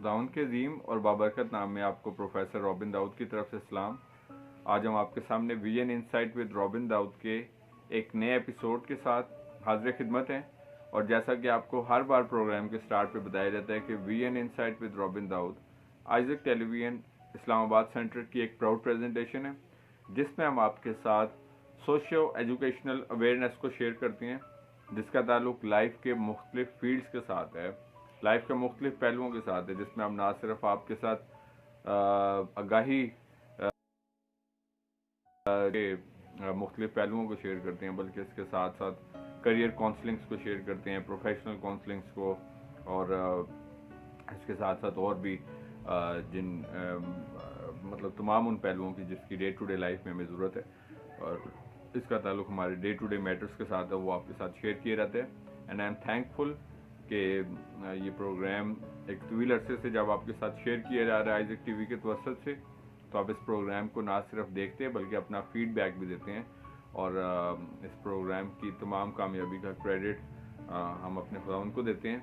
खुदावंद के अजीम और बाबरकत नाम में आपको प्रोफेसर रॉबिन दाऊद की तरफ से सलाम। आज हम आपके सामने vision insight with Robin Dawood के एक नए एपिसोड के साथ हाजिर खिदमत हैं। और जैसा कि आपको हर बार प्रोग्राम के स्टार्ट पे बताया जाता है कि vision insight with Robin Dawood Isaac television Islamabad centre की एक प्राउड प्रेजेंटेशन है, जिसमें हम आपके साथ सोशियो एजुकेशनल अवेयरनेस को शेयर करते हैं, जिसका ताल्लुक लाइफ के मुख्तलिफ फील्ड्स के साथ है, लाइफ के मुख्तलिफ पहलुओं के साथ है, जिसमें हम ना सिर्फ आपके साथ आगाही के मुख्तलिफ पहलुओं को शेयर करते हैं, बल्कि इसके साथ साथ करियर काउंसलिंग्स को शेयर करते हैं, प्रोफेशनल काउंसलिंग्स को, और इसके साथ साथ और भी मतलब तमाम उन पहलुओं की जिसकी डे टू डे लाइफ में हमें ज़रूरत है और इसका ताल्लुक हमारे डे टू डे मैटर्स के साथ है, वो आपके साथ शेयर किए रहते हैं। एंड आई एम थैंकफुल कि ये प्रोग्राम एक तवील अरसे से जब आपके साथ शेयर किया जा रहा है आइजक टीवी के तवस्सुत से, तो आप इस प्रोग्राम को ना सिर्फ देखते हैं बल्कि अपना फीडबैक भी देते हैं। और इस प्रोग्राम की तमाम कामयाबी का क्रेडिट हम अपने खुदावंद को देते हैं,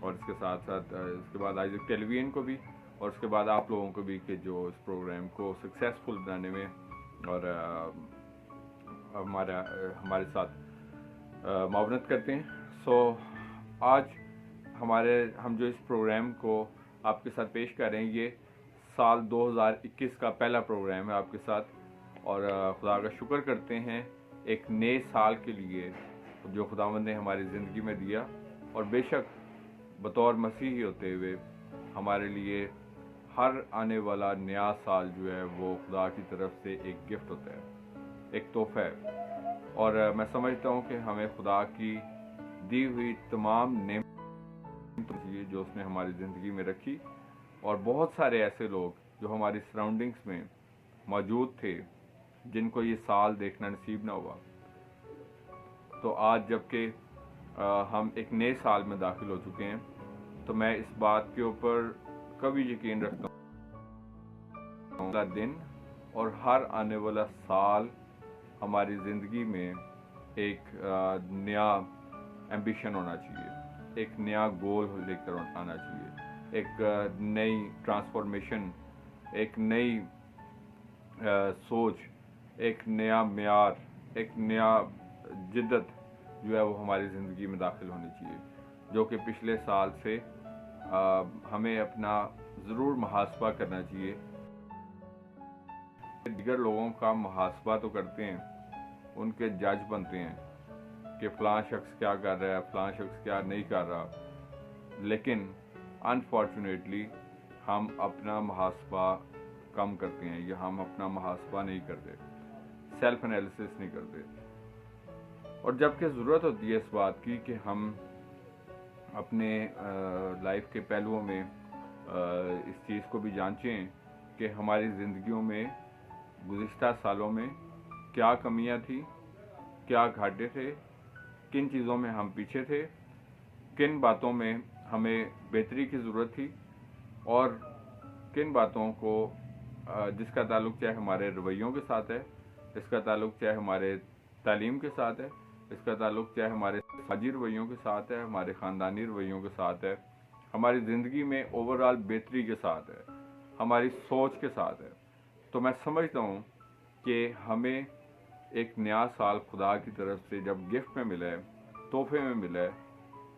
और इसके साथ साथ इसके बाद आइजक टेलीविजन को भी, और उसके बाद आप लोगों को भी कि जो इस प्रोग्राम को सक्सेसफुल बनाने में और हमारे साथ मावनत करते हैं। सो आज हम जो इस प्रोग्राम को आपके साथ पेश कर रहे हैं, ये साल 2021 का पहला प्रोग्राम है आपके साथ, और खुदा का शुक्र करते हैं एक नए साल के लिए जो खुदावंद ने हमारी ज़िंदगी में दिया। और बेशक बतौर मसीही होते हुए हमारे लिए हर आने वाला नया साल जो है वो खुदा की तरफ से एक गिफ्ट होता है, एक तोहफा है। और मैं समझता हूँ कि हमें खुदा की दी हुई तमाम नेमतें जो उसने हमारी ज़िंदगी में रखी, और बहुत सारे ऐसे लोग जो हमारी सराउंडिंग्स में मौजूद थे जिनको ये साल देखना नसीब ना हुआ, तो आज जबकि हम एक नए साल में दाखिल हो चुके हैं, तो मैं इस बात के ऊपर कभी यकीन रखता हूँ दिन और हर आने वाला साल हमारी ज़िंदगी में एक नया एम्बिशन होना चाहिए, एक नया गोल लेकर आना चाहिए, एक नई ट्रांसफॉर्मेशन, एक नई सोच, एक नया म्यार, एक नया जिद्दत जो है वो हमारी ज़िंदगी में दाखिल होनी चाहिए, जो कि पिछले साल से हमें अपना ज़रूर मुहासबा करना चाहिए। दीगर लोगों का मुहासबा तो करते हैं, उनके जज बनते हैं कि फ़लाँ शख्स क्या कर रहा है, फ़लाँ शख्स क्या नहीं कर रहा, लेकिन अनफॉर्चुनेटली हम अपना मुहासबा कम करते हैं, या हम अपना मुहासबा नहीं करते, सेल्फ एनालिसिस नहीं करते। और जबकि ज़रूरत होती है इस बात की कि हम अपने लाइफ के पहलुओं में इस चीज़ को भी जांचें कि हमारी ज़िंदगियों में गुज़िश्ता सालों में क्या कमियां थी, क्या घाटे थे, किन चीज़ों में हम पीछे थे, किन बातों में हमें बेहतरी की ज़रूरत थी, और किन बातों को जिसका ताल्लुक चाहे हमारे रवैयों के साथ है, इसका ताल्लुक चाहे हमारे तालीम के साथ है, इसका ताल्लुक चाहे हमारे समाजी रवैयों के साथ है, हमारे ख़ानदानी रवैयों के साथ है, हमारी ज़िंदगी में ओवरऑल बेहतरी के साथ है, हमारी सोच के साथ है। तो मैं समझता हूँ कि हमें एक नया साल खुदा की तरफ से जब गिफ्ट में मिला है, तोहफे में मिला है,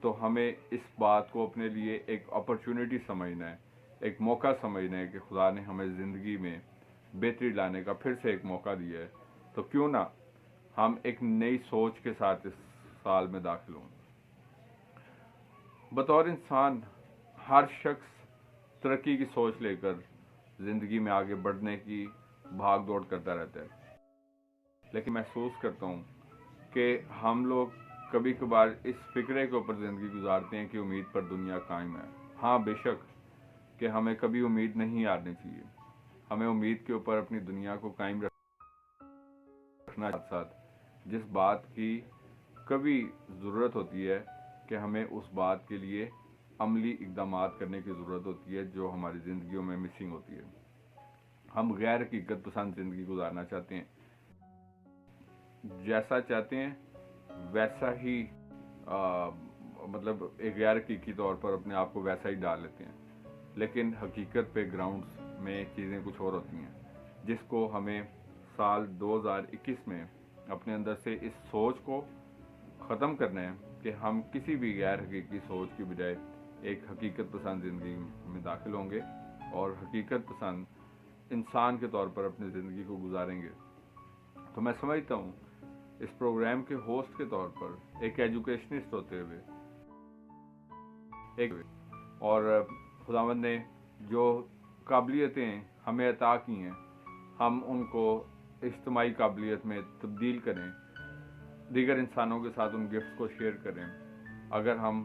तो हमें इस बात को अपने लिए एक अपॉर्चुनिटी समझना है, एक मौका समझना है कि खुदा ने हमें ज़िंदगी में बेहतरी लाने का फिर से एक मौका दिया है, तो क्यों ना हम एक नई सोच के साथ इस साल में दाखिल हों। बतौर इंसान हर शख्स तरक्की की सोच लेकर ज़िंदगी में आगे बढ़ने की भाग दौड़ करता रहता है, लेकिन महसूस करता हूँ कि हम लोग कभी कभार इस फिक्रे के ऊपर ज़िंदगी गुजारते हैं कि उम्मीद पर दुनिया कायम है। हाँ, बेशक कि हमें कभी उम्मीद नहीं हारनी चाहिए, हमें उम्मीद के ऊपर अपनी दुनिया को कायम रखना, साथ जिस बात की कभी ज़रूरत होती है कि हमें उस बात के लिए अमली इक़दामात करने की ज़रूरत होती है जो हमारी ज़िंदगियों में मिसिंग होती है। हम गैर हकीकत पसंद ज़िंदगी गुजारना चाहते हैं, जैसा चाहते हैं वैसा ही मतलब एक गैर हकीकी तौर पर अपने आप को वैसा ही डाल लेते हैं, لیکن حقیقت پہ گراؤنڈز میں چیزیں کچھ اور ہوتی ہیں، جس کو ہمیں سال 2021 میں اپنے اندر سے اس سوچ کو ختم کرنا ہے کہ ہم کسی بھی غیر حقیقی سوچ کی بجائے ایک حقیقت پسند زندگی میں داخل ہوں گے اور حقیقت پسند انسان کے طور پر اپنی زندگی کو گزاریں گے۔ تو میں سمجھتا ہوں اس پروگرام کے ہوسٹ کے طور پر ایک ایجوکیشنسٹ ہوتے ہوئے اور خداوند نے جو قابلیتیں ہمیں عطا کی ہیں ہم ان کو اجتماعی قابلیت میں تبدیل کریں، دیگر انسانوں کے ساتھ ان گفٹس کو شیئر کریں۔ اگر ہم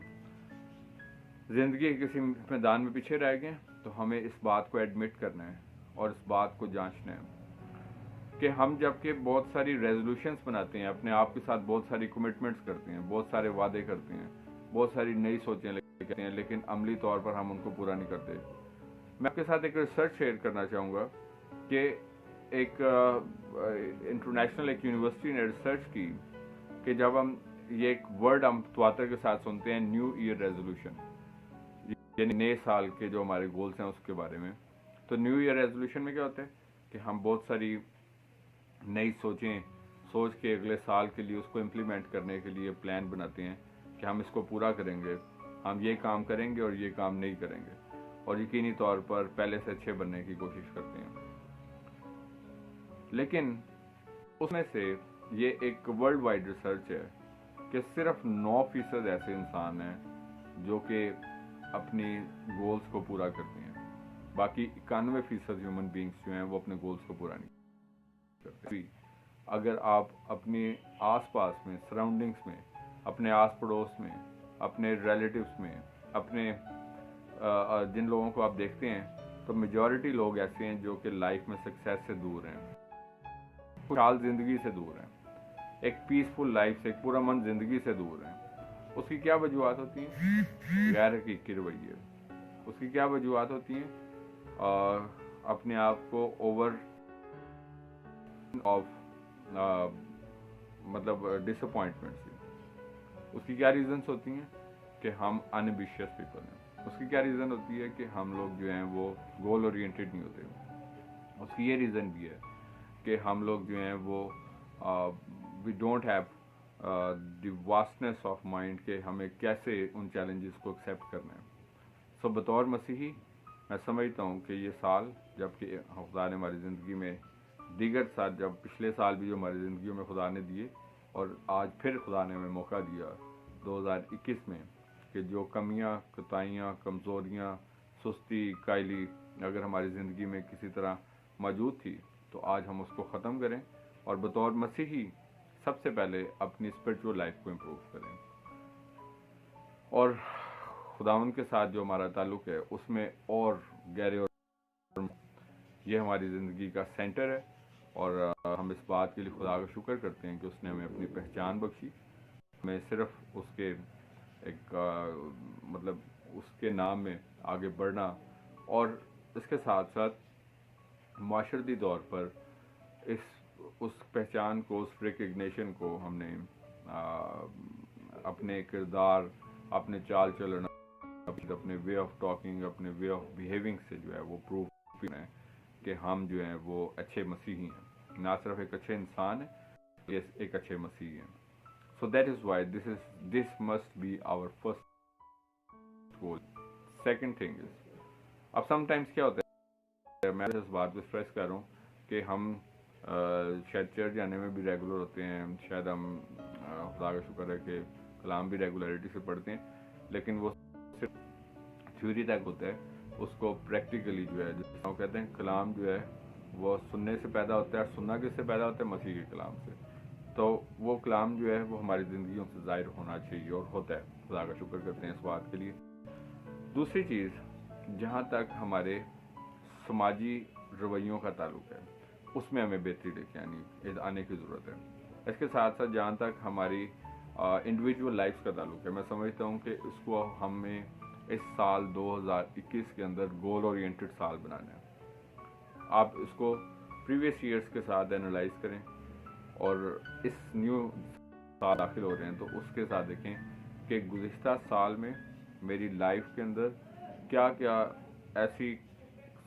زندگی کے کسی میدان میں پیچھے رہ گئے تو ہمیں اس بات کو ایڈمٹ کرنا ہے اور اس بات کو جانچنا ہے کہ ہم جب کہ بہت ساری ریزولوشنز بناتے ہیں، اپنے آپ کے ساتھ بہت ساری کمٹمنٹس کرتے ہیں، بہت سارے وعدے کرتے ہیں، بہت ساری نئی سوچیں لیتے ہیں، لیکن عملی طور پر ہم ان کو پورا نہیں کرتے۔ میں آپ کے ساتھ ایک ریسرچ شیئر کرنا چاہوں گا کہ ایک انٹرنیشنل ایک یونیورسٹی نے ریسرچ کی کہ جب ہم یہ ایک ورڈ ہم تواتر کے ساتھ سنتے ہیں، نیو ایئر ریزولوشن، یعنی نئے سال کے جو ہمارے گولز ہیں اس کے بارے میں، تو نیو ایئر ریزولوشن میں کیا ہوتا ہے کہ ہم بہت ساری نئی سوچ کے اگلے سال کے لیے اس کو امپلیمنٹ کرنے کے لیے پلان بناتے ہیں کہ ہم اس کو پورا کریں گے، ہم یہ کام کریں گے اور یہ کام نہیں کریں گے، اور یقینی طور پر پہلے سے اچھے بننے کی کوشش کرتے ہیں۔ لیکن اس میں سے یہ ایک ورلڈ وائڈ ریسرچ ہے کہ صرف 9% ایسے انسان ہیں جو کہ اپنی گولز کو پورا کرتے ہیں، باقی 91% ہیومن بینگز جو ہیں وہ اپنے گولز کو پورا نہیں کرتے۔ اگر آپ اپنے آس پاس میں، سراؤنڈنگز میں، اپنے آس پڑوس میں، اپنے ریلیٹیوز میں، اپنے جن لوگوں کو آپ دیکھتے ہیں تو میجورٹی لوگ ایسے ہیں جو کہ لائف میں سکسیس سے دور ہیں، خوشحال زندگی سے دور ہیں، ایک پیسفل لائف سے، ایک پرامن زندگی سے دور ہیں۔ اس کی کیا وجوہات ہوتی ہیں؟ غیر حقیقی رویے۔ اس کی کیا وجوہات ہوتی ہیں؟ اپنے آپ کو اوور مطلب ڈس اپوائنٹمنٹ سے۔ اس کی کیا ریزنس ہوتی ہیں کہ ہم انبیشیس پیپل ہیں۔ اس کی کیا ریزن ہوتی ہے کہ ہم لوگ جو ہیں وہ گول اورینٹڈ نہیں ہوتے۔ اس کی یہ ریزن بھی ہے کہ ہم لوگ جو ہیں وہ we don't have the vastness of mind کہ ہمیں کیسے ان چیلنجز کو ایکسیپٹ کرنا ہے۔ سو بطور مسیحی میں سمجھتا ہوں کہ یہ سال، جب کہ خدا نے ہماری زندگی میں دیگر سال، جب پچھلے سال بھی جو ہماری زندگیوں میں خدا نے دیے اور آج پھر خدا نے ہمیں موقع دیا 2021 میں کہ جو کمیاں، کوتاہیاں، کمزوریاں، سستی، کائلی اگر ہماری زندگی میں کسی طرح موجود تھی تو آج ہم اس کو ختم کریں اور بطور مسیحی سب سے پہلے اپنی اسپرچول لائف کو امپروو کریں، اور خداوند کے ساتھ جو ہمارا تعلق ہے اس میں اور گہرے، اور یہ ہماری زندگی کا سینٹر ہے، اور ہم اس بات کے لیے خدا کا شکر کرتے ہیں کہ اس نے ہمیں اپنی پہچان بخشی، ہمیں صرف اس کے ایک مطلب اس کے نام میں آگے بڑھنا، اور اس کے ساتھ ساتھ معاشرتی طور پر اس پہچان کو، اس ریکگنیشن کو ہم نے اپنے کردار، اپنے چال چلنا، اپنے وے آف ٹاکنگ، اپنے وے آف بیہیونگ سے جو ہے وہ پروو کرنا ہے کہ ہم جو ہیں وہ اچھے مسیحی ہیں، نہ صرف ایک اچھے انسان ہیں، ایک اچھے مسیحی ہیں۔ So that is why this must be our first goal. Second thing is, اب sometimes کیا ہوتا ہے، میں اس بات کو اسٹریس کر رہا ہوں کہ ہم شاید چرچ جانے میں بھی ریگولر ہوتے ہیں، شاید ہم خدا کا شکر ہے کہ کلام بھی ریگولیرٹی سے پڑھتے ہیں، لیکن وہ صرف تھیوری تک ہوتا ہے، اس کو پریکٹیکلی جو ہے، جیسے وہ کہتے ہیں کلام جو ہے وہ سننے سے پیدا ہوتا ہے، اور سننا کس سے پیدا ہوتا ہے؟ مسیح کے کلام سے۔ تو وہ کلام جو ہے وہ ہماری زندگیوں سے ظاہر ہونا چاہیے، اور ہوتا ہے۔ خدا کا شکر کرتے ہیں اس بات کے لیے۔ دوسری چیز، جہاں تک ہمارے سماجی رویوں کا تعلق ہے اس میں ہمیں بہتری لے کے آنے کی ضرورت ہے۔ اس کے ساتھ ساتھ جہاں تک ہماری انڈیویجول لائف کا تعلق ہے، میں سمجھتا ہوں کہ اس کو ہمیں اس سال 2021 کے اندر گول اورینٹڈ سال بنانا ہے۔ آپ اس کو پریویس ایئرس کے ساتھ انالائز کریں، اور اس نیو سال داخل ہو رہے ہیں تو اس کے ساتھ دیکھیں کہ گزشتہ سال میں میری لائف کے اندر کیا کیا ऐसी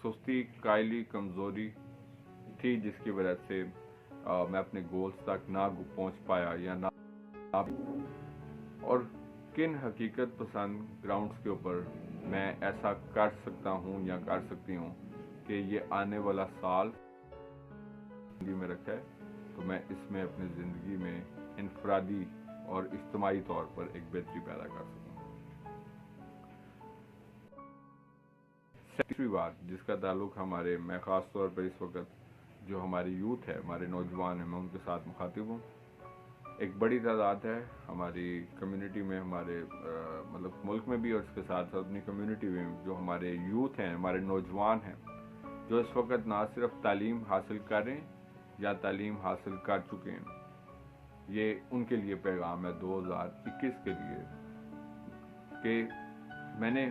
सुस्ती, कायली, कमज़ोरी थी जिसकी वजह से मैं अपने गोल्स तक ना पहुंच पाया या ना, और किन हकीकत पसंद ग्राउंड्स के ऊपर मैं ऐसा कर सकता हूं या कर सकती हूं कि ये आने वाला साल जिंदगी में रखा है, तो मैं इसमें अपनी ज़िंदगी में इनफरादी और इज्तिमाई तौर पर एक बेहतरी पैदा कर सकूँ। तीसरी बात जिसका ताल्लुक मैं ख़ास तौर पर इस वक्त जो हमारी यूथ है, हमारे नौजवान हैं, मैं उनके साथ मुखातिब हूँ। एक बड़ी तादाद है हमारी कम्युनिटी में, हमारे मतलब मुल्क में भी और इसके साथ साथ अपनी कम्युनिटी में जो हमारे यूथ हैं, हमारे नौजवान हैं, जो इस वक्त ना सिर्फ तालीम हासिल कर रहे हैं या तालीम हासिल कर चुके हैं। ये उनके लिए पैगाम है 2021 के लिए कि मैंने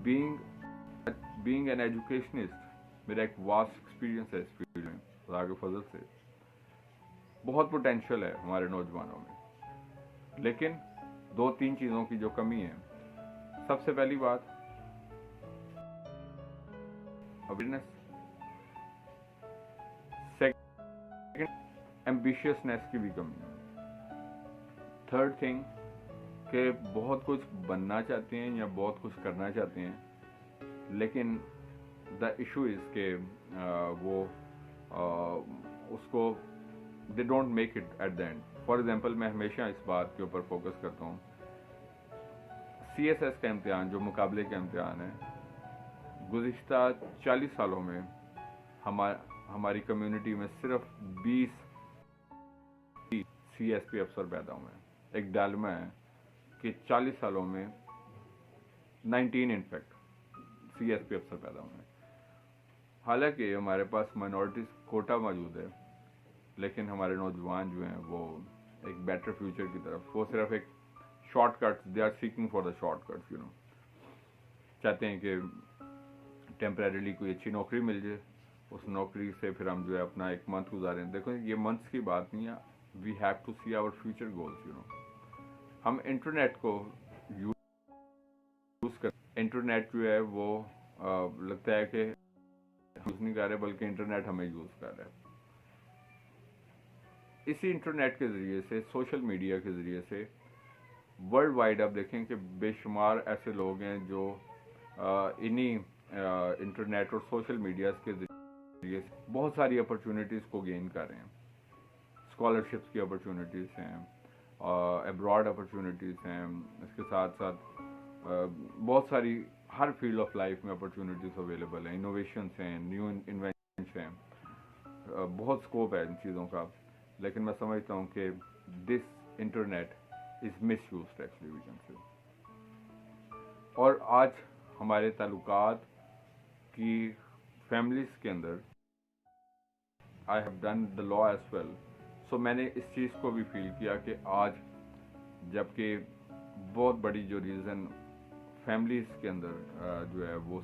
बीइंग एन एजुकेशनिस्ट मेरा एक वास्ट एक्सपीरियंस है इस फील्ड में, खुदा के फजल से बहुत पोटेंशियल है हमारे नौजवानों में, लेकिन 2-3 चीज़ों की जो कमी है। सबसे पहली बात अवेयरनेस, सेकंड एम्बिशियसनेस की भी कमी है, थर्ड थिंग कि बहुत कुछ बनना चाहते हैं या बहुत कुछ करना चाहते हैं, लेकिन द इशू इज़ के वो उसको they don't make it at the end. For example मैं हमेशा इस बात के ऊपर फोकस करता हूँ, CSS का इम्तिहान जो मुकाबले का इम्तिहान है, गुज़िश्ता 40 सालों में हमारी कम्युनिटी में सिर्फ 20 CSP अफसर पैदा हुए हैं। एक डालमा है कि 40 सालों में 19 इनफैक्ट CSP अफसर पैदा हुए हैं। हालांकि हमारे पास माइनॉरिटीज़ कोटा मौजूद है, लेकिन हमारे नौजवान जो हैं वो एक बेटर फ्यूचर की तरफ, वो सिर्फ एक shortcuts, they are seeking for the shortcuts, you know, चाहते हैं कि टेम्परेरीली कोई अच्छी नौकरी मिल जाए, उस नौकरी से फिर हम जो है अपना एक मंथ गुजारें। देखो ये मंथ्स की बात नहीं है, we have to see our future goals, you know. हम इंटरनेट को यूज़ कर, इंटरनेट जो है वो लगता है कि यूज़ नहीं कर रहे बल्कि इंटरनेट हमें यूज़ कर रहा है। इसी इंटरनेट के ज़रिए से, सोशल मीडिया के ज़रिए से वर्ल्ड वाइड आप देखें कि बेशुमार ऐसे लोग हैं जो इन्हीं इंटरनेट और सोशल मीडिया के ज़रिए से बहुत सारी अपॉर्चुनिटीज़ को गेन कर रहे हैं। स्कॉलरशिप्स की अपॉर्चुनिटीज़ हैं, एब्रॉड अपॉर्चुनिटीज़ हैं, इसके साथ साथ बहुत सारी हर फील्ड ऑफ लाइफ में अपॉर्चुनिटीज़ अवेलेबल हैं, इनोवेशंस हैं, न्यू इन्वेंशंस हैं, बहुत स्कोप है इन चीज़ों का। लेकिन मैं समझता हूँ कि this internet is misused actually, we can say. और आज हमारे ताल्लुकात की फैमिलीज़ के अंदर I have done the law as well, so मैंने इस चीज़ को भी फील किया कि आज जबकि बहुत बड़ी जो रीज़न फैमिलीज़ के अंदर जो है वो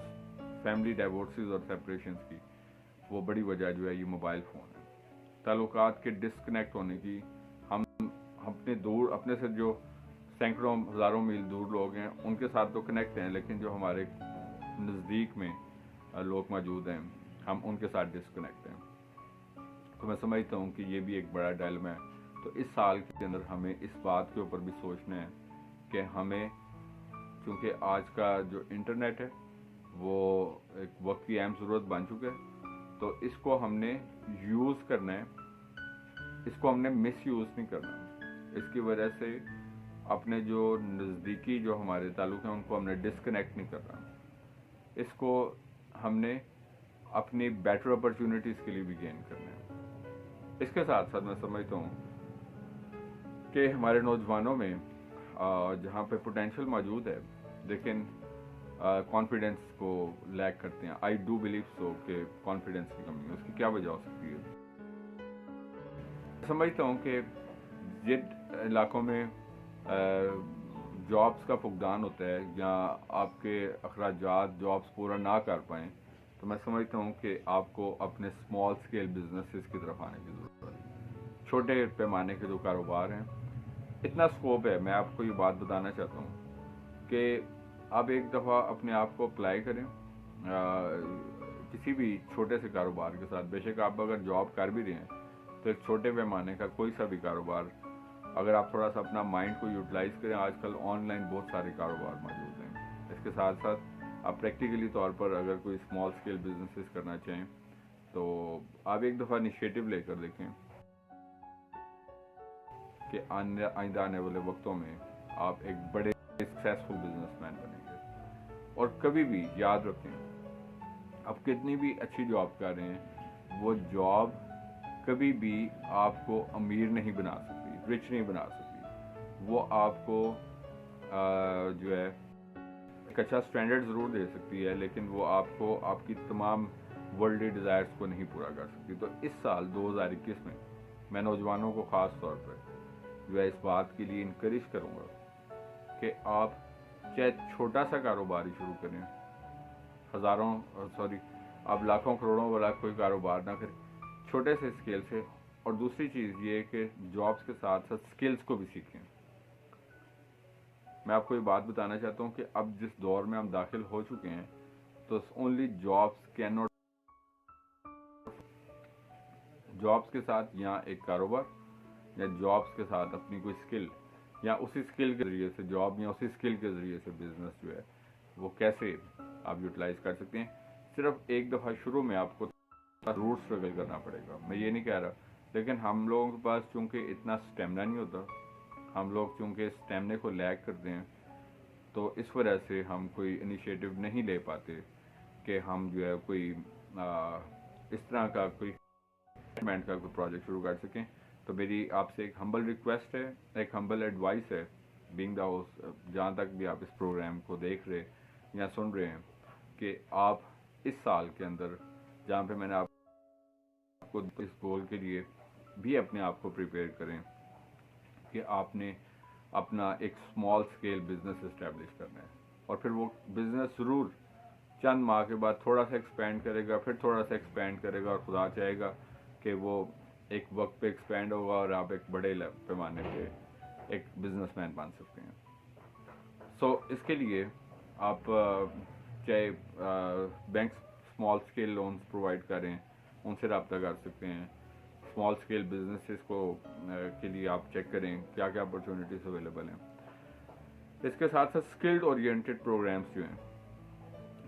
फैमिली डाइवोर्सेस और सेपरेशंस की वो बड़ी वजह जो है ये मोबाइल फ़ोन है। ताल्लुकात के डिस्कनेक्ट होने की, हम अपने से जो सैकड़ों हज़ारों मील दूर लोग हैं उनके साथ तो कनेक्ट हैं, लेकिन जो हमारे नज़दीक में लोग मौजूद हैं हम उनके साथ डिस्कनेक्ट हैं। तो मैं समझता हूँ कि ये भी एक बड़ा डायलेमा है। तो इस साल के अंदर हमें इस बात के ऊपर भी सोचना है कि हमें, क्योंकि आज का जो इंटरनेट है वो एक वक्त की अहम ज़रूरत बन चुका है, तो इसको हमने यूज़ करना है, इसको हमने मिस यूज़ नहीं करना। इसकी वजह से अपने जो नज़दीकी जो हमारे ताल्लुक हैं उनको हमने डिस्कनेक्ट नहीं करना। इसको हमने अपनी बेटर अपॉर्चुनिटीज़ के लिए भी गेन करना है। इसके साथ साथ मैं समझता हूँ कि हमारे नौजवानों में जहाँ पे पोटेंशियल मौजूद है, लेकिन कॉन्फिडेंस को लैक करते हैं। आई डू बिलीव सो कि कॉन्फिडेंस की कमी है। उसकी क्या वजह हो सकती है? समझता हूँ कि जिन इलाकों में जॉब्स का फुकदान होता है या आपके अखराजात जॉब्स पूरा ना कर पाएँ, तो मैं समझता हूँ कि आपको अपने स्मॉल स्केल बिजनेसेस की तरफ आने की ज़रूरत है। छोटे पैमाने के जो कारोबार हैं, इतना स्कोप है। मैं आपको ये बात बताना चाहता हूँ कि आप एक दफ़ा अपने आप को अप्लाई करें, किसी भी छोटे से कारोबार के साथ, बेशक आप अगर जॉब कर भी रहे हैं तो एक छोटे पैमाने का कोई सा भी कारोबार, अगर आप थोड़ा सा अपना माइंड को यूटिलाइज करें, आजकल ऑनलाइन बहुत सारे कारोबार मौजूद हैं। इसके साथ साथ आप प्रैक्टिकली तौर पर अगर कोई स्मॉल स्केल बिजनेसेस करना चाहें तो आप एक दफ़ा इनिशिएटिव लेकर देखें कि आइंदा आने वाले वक्तों में आप एक बड़े सक्सेसफुल बिजनेसमैन बनेंगे। और कभी भी याद रखें, आप कितनी भी अच्छी जॉब कर रहे हैं, वो जॉब कभी भी आपको अमीर नहीं बना सकती, रिच नहीं बना सकती। वो आपको जो है एक अच्छा स्टैंडर्ड ज़रूर दे सकती है, लेकिन वो आपको आपकी तमाम वर्ल्डली डिज़ायर्स को नहीं पूरा कर सकती। तो इस साल 2021 में मैं नौजवानों को ख़ास तौर पर जो है इस बात के लिए इनकरेज करूँगा कि आप चाहे छोटा सा कारोबार ही शुरू करें, आप लाखों करोड़ों वाला कोई कारोबार ना करें, छोटे से स्केल से। और दूसरी चीज़ ये कि जॉब्स के साथ साथ स्किल्स को भी सीखें। मैं आपको ये बात बताना चाहता हूँ कि अब जिस दौर में हम दाखिल हो चुके हैं, तो only jobs can not, jobs के साथ यहाँ एक कारोबार या जॉब्स के साथ अपनी कोई स्किल या उसी स्किल के ज़रिए से जॉब या उसी स्किल के ज़रिए से बिजनेस जो है वो कैसे आप यूटिलाइज कर सकते हैं। सिर्फ एक दफ़ा शुरू में आपको ज़रूर स्ट्रगल करना पड़ेगा, मैं ये नहीं कह रहा, लेकिन हम लोगों के पास चूँकि इतना स्टेमिना नहीं होता, हम लोग चूँकि स्टेमिना को लैग करते हैं, तो इस वजह से हम कोई इनिशिएटिव नहीं ले पाते कि हम जो है कोई इस तरह का कोई प्रोजेक्ट शुरू कर सकें। तो मेरी आपसे एक हम्बल रिक्वेस्ट है, एक हम्बल एडवाइस है, बीइंग द होस्ट, जहाँ तक भी आप इस प्रोग्राम को देख रहे या सुन रहे हैं, कि आप इस साल के अंदर, जहाँ पे मैंने आपको इस गोल के लिए भी अपने आप को प्रिपेयर करें कि आपने अपना एक स्मॉल स्केल बिजनेस इस्टेब्लिश करना है, और फिर वो बिजनेस ज़रूर चंद माह के बाद थोड़ा सा एक्सपेंड करेगा, फिर थोड़ा सा एक्सपेंड करेगा, और खुदा चाहेगा कि वो एक वक्त पे एक्सपेंड होगा और आप एक बड़े पैमाने पे एक बिजनेसमैन बन सकते हैं। इसके लिए आप चाहे bank small scale loans provide करें, उनसे रब्ता कर सकते हैं। स्मॉल स्केल बिजनेसेस को के लिए आप चेक करें क्या क्या अपॉर्चुनिटीज़ अवेलेबल हैं। इसके साथ साथ स्किल्ड ओरिएंटेड प्रोग्राम्स जो हैं,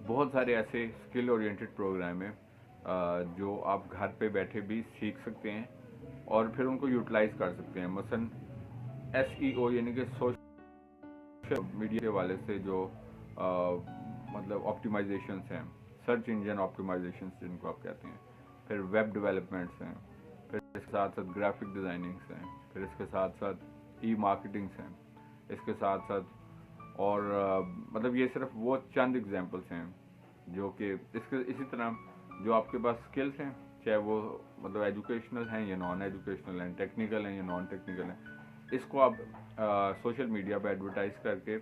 बहुत सारे ऐसे स्किल ओरिएंटेड प्रोग्राम हैं जो आप घर पे बैठे भी सीख सकते हैं और फिर उनको यूटिलाइज कर सकते हैं। मसलन SEO यानी कि सोशल मीडिया के वाले से जो मतलब ऑप्टिमाइजेशंस हैं, सर्च इंजन ऑप्टिमाइजेशंस जिनको आप कहते हैं, फिर वेब डेवलपमेंट्स हैं, फिर इसके साथ साथ ग्राफिक डिज़ाइनिंग्स हैं, फिर इसके साथ साथ मार्केटिंग्स हैं, इसके साथ साथ और मतलब ये सिर्फ वो चंद एग्जांपल्स हैं जो कि इसी तरह जो आपके पास स्किल्स हैं, चाहे वो मतलब एजुकेशनल हैं या नॉन एजुकेशनल हैं, टेक्निकल हैं या नॉन टेक्निकल हैं, इसको आप सोशल मीडिया पर एडवर्टाइज करके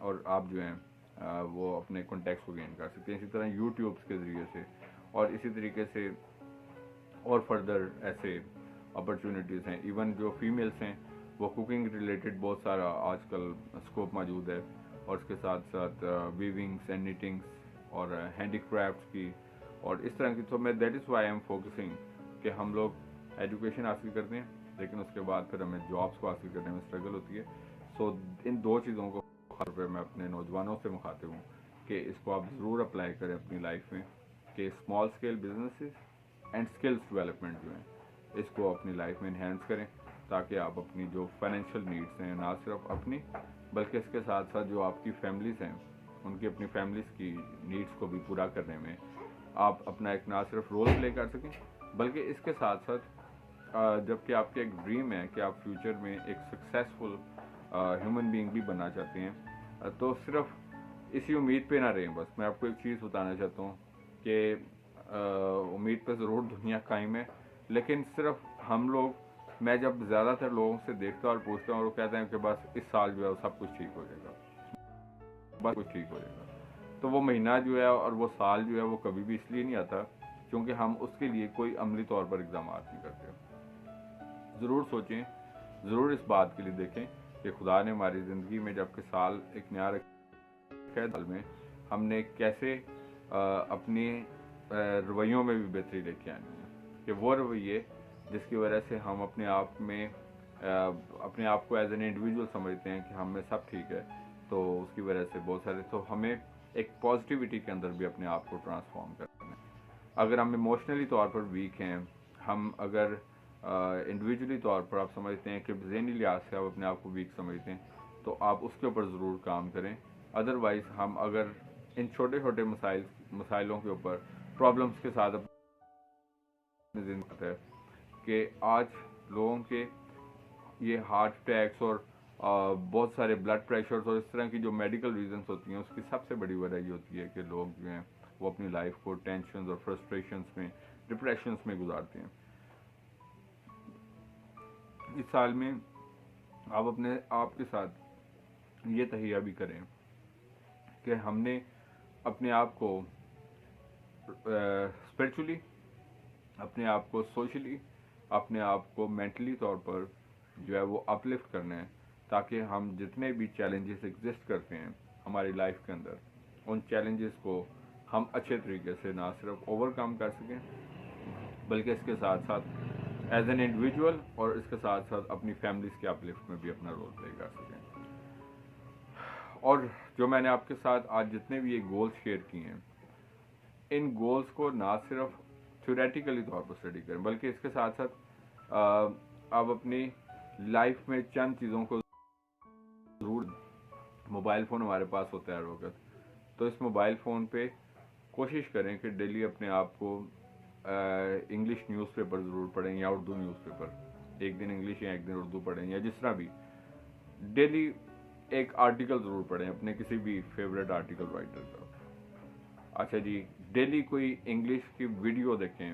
और आप जो हैं वो अपने कॉन्टैक्ट्स को गेन कर सकते हैं। इसी तरह यूट्यूब्स के ज़रिए से, और इसी तरीके से और फर्दर ऐसे अपॉर्चुनिटीज़ हैं। इवन जो फीमेल्स हैं वो कुकिंग रिलेटेड बहुत सारा आजकल स्कोप मौजूद है, और इसके साथ साथ वीविंग्स एंड निटिंग्स और हैंडीक्राफ्ट्स की और इस तरह की। तो मैं that is why I am focusing कि हम लोग एजुकेशन हासिल करते हैं, लेकिन उसके बाद फिर हमें जॉब्स को हासिल करने में स्ट्रगल होती है। इन दो चीज़ों को हर पे मैं अपने नौजवानों से मुखातिब हूँ कि इसको आप ज़रूर अप्लाई करें अपनी लाइफ में, कि small scale businesses and skills development जो हैं इसको अपनी लाइफ में इन्हेंस करें, ताकि आप अपनी जो फाइनेंशियल नीड्स हैं, ना सिर्फ अपनी बल्कि इसके साथ साथ जो आपकी फैमिलीज़ हैं उनकी अपनी फैमिलीज़ की नीड्स को भी पूरा करने में आप अपना एक ना सिर्फ रोल प्ले कर सकें, बल्कि इसके साथ साथ जबकि आपके एक ड्रीम है कि आप फ्यूचर में एक सक्सेसफुल ह्यूमन बीइंग भी बनना चाहते हैं, तो सिर्फ इसी उम्मीद पे ना रहें। बस मैं आपको एक चीज़ बताना चाहता हूँ कि उम्मीद पे ज़रूर दुनिया कायम है, लेकिन सिर्फ हम लोग, मैं जब ज़्यादातर लोगों से देखता हूँ और पूछता हूँ, वो कहते हैं कि बस इस साल जो है सब कुछ ठीक हो जाएगा, बस कुछ ठीक हो जाएगा। तो वो महीना जो है और वो साल जो है वो कभी भी इसलिए नहीं आता क्योंकि हम उसके लिए कोई अमली तौर पर इक़दाम नहीं करते। ज़रूर सोचें, ज़रूर इस बात के लिए देखें कि खुदा ने हमारी ज़िंदगी में जबकि साल एक नया रखा है, साल में ہم نے کیسے اپنی رویوں میں بھی بہتری لے کے آنی ہے، کہ وہ رویے جس کی وجہ سے ہم اپنے آپ کو ایز این انڈیویجول سمجھتے ہیں کہ ہم میں سب ٹھیک ہے، تو اس کی وجہ سے بہت سارے، تو ہمیں ایک پازیٹیوٹی کے اندر بھی اپنے آپ کو ٹرانسفارم کرنا ہے۔ اگر ہم ایموشنلی طور پر ویک ہیں، ہم اگر انڈیویجولی طور پر آپ سمجھتے ہیں کہ ذہنی لحاظ سے آپ اپنے آپ کو ویک سمجھتے ہیں، تو آپ اس کے اوپر ضرور کام کریں۔ ادروائز ہم اگر ان چھوٹے چھوٹے مسائلوں کے اوپر پرابلمس کے ساتھ اپنے زندگی ہے کہ آج لوگوں کے یہ ہارٹ اٹیکس اور بہت سارے بلڈ پریشرز اور اس طرح کی جو میڈیکل ریزنس ہوتی ہیں، اس کی سب سے بڑی وجہ یہ ہوتی ہے کہ لوگ جو ہیں وہ اپنی لائف کو ٹینشنز اور فرسٹریشنز میں، ڈپریشنز میں گزارتے ہیں۔ اس سال میں آپ اپنے آپ کے ساتھ یہ تہیہ بھی کریں کہ ہم نے اپنے آپ کو اسپرچولی، اپنے آپ کو سوشلی، اپنے آپ کو مینٹلی طور پر جو ہے وہ اپ لفٹ کرنا ہے، تاکہ ہم جتنے بھی چیلنجز ایگزسٹ کرتے ہیں ہماری لائف کے اندر، ان چیلنجز کو ہم اچھے طریقے سے نہ صرف اوور کم کر سکیں، بلکہ اس کے ساتھ ساتھ ایز این انڈیویجول اور اس کے ساتھ ساتھ اپنی فیملیز کے اپ لفٹ میں بھی اپنا رول پلے کر سکیں۔ اور جو میں نے آپ کے ساتھ آج جتنے بھی یہ گولز شیئر کیے ہیں، ان گولز کو نہ صرف تھیوریٹیکلی طور پر اسٹڈی کریں، بلکہ اس کے ساتھ ساتھ آپ اپنی لائف میں چند چیزوں کو ضرور، موبائل فون ہمارے پاس ہوتا ہے ہر وقت، تو اس موبائل فون پہ کوشش کریں کہ ڈیلی اپنے آپ کو انگلش نیوز پیپر ضرور پڑھیں یا اردو نیوز پیپر، ایک دن انگلش یا ایک دن اردو پڑھیں، یا جس طرح بھی ڈیلی ایک آرٹیکل ضرور پڑھیں اپنے کسی بھی فیوریٹ آرٹیکل رائٹر کا۔ اچھا جی، ڈیلی کوئی انگلش کی ویڈیو دیکھیں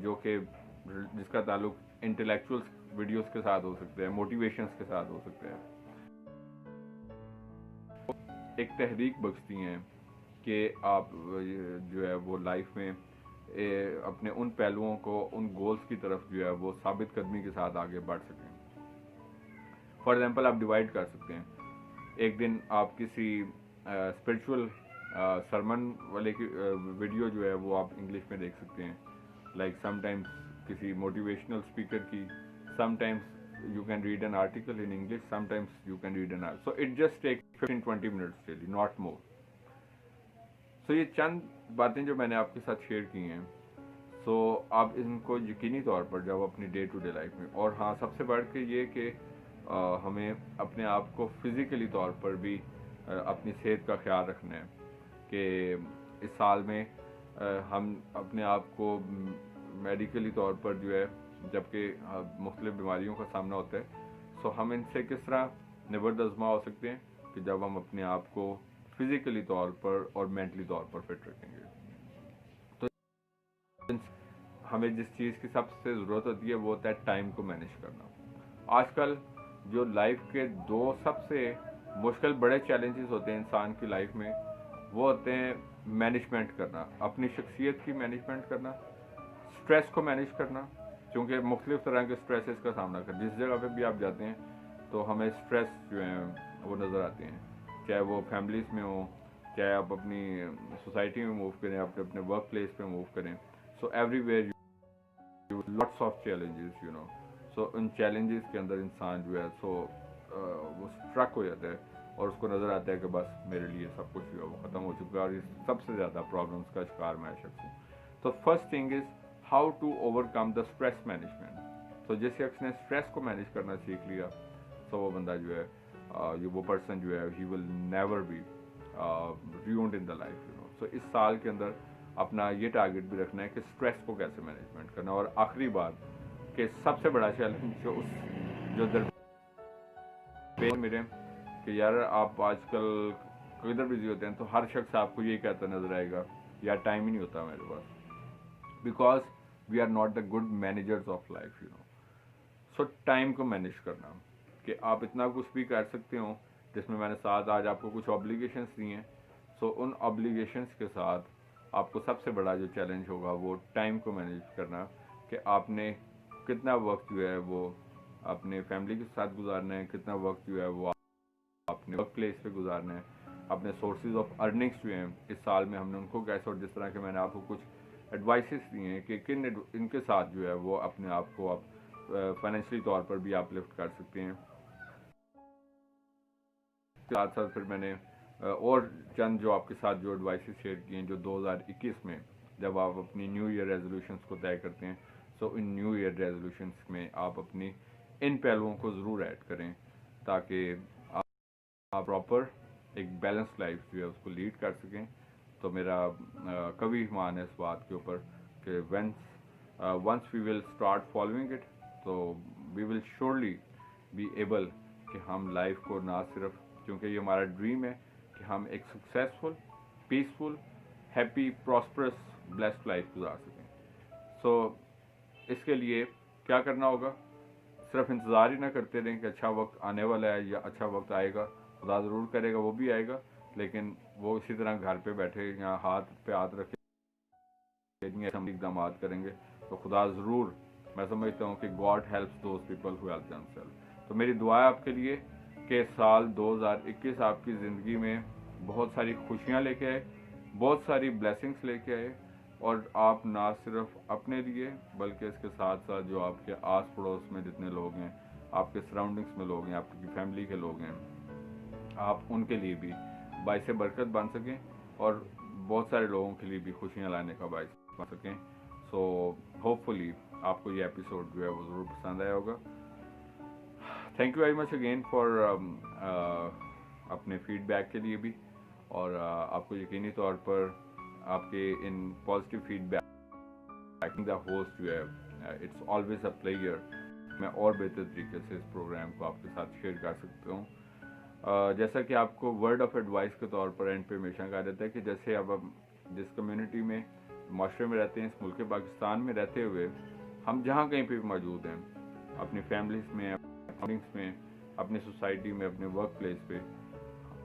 جو کہ جس کا تعلق انٹلیکچوئل ویڈیوز کے ساتھ ہو سکتے ہیں، موٹیویشنز کے ساتھ ہو سکتے ہیں، ایک تحریک بخشتی ہیں کہ آپ جو ہے وہ لائف میں اپنے ان پہلوؤں کو، ان گولز کی طرف جو ہے وہ ثابت قدمی کے ساتھ آگے بڑھ سکیں۔ فار ایگزامپل آپ ڈیوائڈ کر سکتے ہیں، ایک دن آپ کسی اسپرچول سرمن والے کی ویڈیو جو ہے وہ آپ انگلش میں دیکھ سکتے ہیں، لائک سم ٹائمز کسی موٹیویشنل اسپیکر کی، some times you can read an article in English, sometimes you can read an article. So it just takes 15-20 minutes daily, not more. So یہ چند باتیں جو میں نے آپ کے ساتھ شیئر کی ہیں، سو آپ ان کو یقینی طور پر جب اپنی ڈے ٹو ڈے لائف میں، اور ہاں سب سے بڑھ کے یہ کہ ہمیں اپنے آپ کو فزیکلی طور پر بھی اپنی صحت کا خیال رکھنا ہے، کہ اس سال میں ہم اپنے آپ کو میڈیکلی طور پر جو ہے، جبکہ مختلف بیماریوں کا سامنا ہوتا ہے، سو ہم ان سے کس طرح نبرد آزما ہو سکتے ہیں کہ جب ہم اپنے آپ کو فزیکلی طور پر اور مینٹلی طور پر فٹ رکھیں گے۔ تو ہمیں جس چیز کی سب سے ضرورت ہوتی ہے وہ ہوتا ہے ٹائم کو مینیج کرنا۔ آج کل جو لائف کے دو سب سے مشکل بڑے چیلنجز ہوتے ہیں انسان کی لائف میں، وہ ہوتے ہیں مینجمنٹ کرنا، اپنی شخصیت کی مینجمنٹ کرنا، اسٹریس کو مینیج کرنا، کیونکہ مختلف طرح کے اسٹریسز کا سامنا کر، جس جگہ پہ بھی آپ جاتے ہیں تو ہمیں اسٹریس جو ہیں وہ نظر آتے ہیں، چاہے وہ فیملیز میں ہوں، چاہے آپ اپنی سوسائٹی میں موو کریں، اپنے ورک پلیس پہ موو کریں، so every where lots of challenges so in challenges کے اندر انسان جو ہے سو وہ اسٹرک ہو جاتا ہے، اور اس کو نظر آتا ہے کہ بس میرے لیے سب کچھ جو ہے وہ ختم ہو چکا ہے، اور یہ سب سے زیادہ پرابلمس کا شکار میں شخص ہوں۔ تو first thing is how to overcome the stress management. تو جس شخص نے اسٹریس کو مینیج کرنا سیکھ لیا، تو وہ بندہ جو ہے، وہ پرسن جو ہے، he will never be rewind in the life. So اس سال کے اندر اپنا یہ ٹارگیٹ بھی رکھنا ہے کہ اسٹریس کو کیسے مینجمنٹ کرنا۔ اور آخری بات کہ سب سے بڑا چیلنج جو درپیش میرے کہ یار آپ آج کل کدھر بزی ہوتے ہیں، تو ہر شخص آپ کو یہ کہتا نظر آئے گا یار ٹائم ہی نہیں ہوتا میرے پاس، because we are not the good managers of life so time کو مینیج کرنا، کہ آپ اتنا کچھ بھی کر سکتے ہوں، جس میں نے ساتھ آج آپ کو کچھ آبلیگیشنس دی ہیں، سو ان آبلیگیشنس کے ساتھ آپ کو سب سے بڑا جو چیلنج ہوگا وہ ٹائم کو مینیج کرنا، کہ آپ نے کتنا وقت جو ہے وہ اپنے فیملی کے ساتھ گزارنا ہے، کتنا وقت جو ہے وہ اپنے ورک پلیس پہ گزارنا ہے، अपने सोर्सेज ऑफ अर्निंग्स जो हैं इस साल में हमने उनको कैसे, और जिस तरह के मैंने आपको कुछ एडवाइसेस दिए हैं कि किन इनके साथ जो है वो अपने आप को आप फाइनेंशियली तौर पर भी आप लिफ्ट कर सकते हैं। साथ साथ फिर मैंने और चंद जो आपके साथ जो एडवाइसेस शेयर किए हैं जो 2021 में जब आप अपनी न्यू ईयर रेजोल्यूशंस को तय करते हैं, सो इन न्यू ईयर रेजोल्यूशंस में आप अपनी इन पहलुओं को ज़रूर ऐड करें ताकि आप प्रॉपर एक बैलेंस लाइफ जो है उसको लीड कर सकें। तो मेरा कभी मान है इस बात के ऊपर कि once we will start following it, तो we will surely be able कि हम लाइफ को ना सिर्फ, क्योंकि ये हमारा ड्रीम है कि हम एक successful, peaceful, happy, prosperous, blessed life गुजार सकें। सो इसके लिए क्या करना होगा, सिर्फ इंतज़ार ही ना करते रहें कि अच्छा वक्त आने वाला है या अच्छा वक्त आएगा, खुदा ज़रूर करेगा वो भी आएगा, लेकिन वो इसी तरह घर पे बैठे या हाथ पे हाथ रखे हम इकदाम करेंगे तो खुदा ज़रूर, मैं समझता हूँ कि God helps those people who help themselves. तो मेरी दुआ है आपके लिए कि साल 2021 आपकी ज़िंदगी में बहुत सारी खुशियाँ लेके आए, बहुत सारी ब्लेसिंग्स लेके आए, और आप ना सिर्फ अपने लिए बल्कि इसके साथ साथ जो आपके आस पड़ोस में जितने लोग हैं, आपके सराउंडिंग्स में लोग हैं, आपकी फैमिली के लोग हैं, आप उनके लिए भी बाइस बरकत बन सकें और बहुत सारे लोगों के लिए भी खुशियाँ लाने का बाइस बन सकें। सो होपफुली आपको ये एपिसोड जो है वो ज़रूर पसंद आया होगा। Thank you very much again for अपने फीडबैक के लिए भी, और आपको यकीनी तौर पर आपके in positive feedback the host जो है इट्स ऑलवेज अ प्लेयर, मैं और बेहतर तरीके से इस प्रोग्राम को आपके साथ शेयर कर सकता हूँ। जैसा कि आपको वर्ड ऑफ एडवाइस के तौर पर एंड पे हमेशा कहा जाता है कि जैसे अब जिस कम्युनिटी में, माशरे में रहते हैं, इस मुल्क पाकिस्तान में रहते हुए हम जहाँ कहीं पे भी मौजूद हैं, अपनी फैमिलीज में, में, अपनी सोसाइटी में, अपने वर्क प्लेस पे,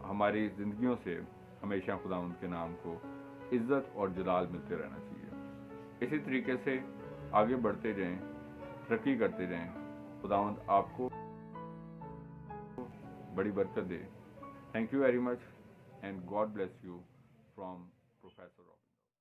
हमारी ज़िंदगियों से हमेशा खुदावंद के नाम को इज़्ज़त और जलाल मिलते रहना चाहिए। इसी तरीके से आगे बढ़ते जाएं, तरक्की करते जाएं, खुदावंद आपको बड़ी बरकत दे। Thank you very much and God bless you from professor.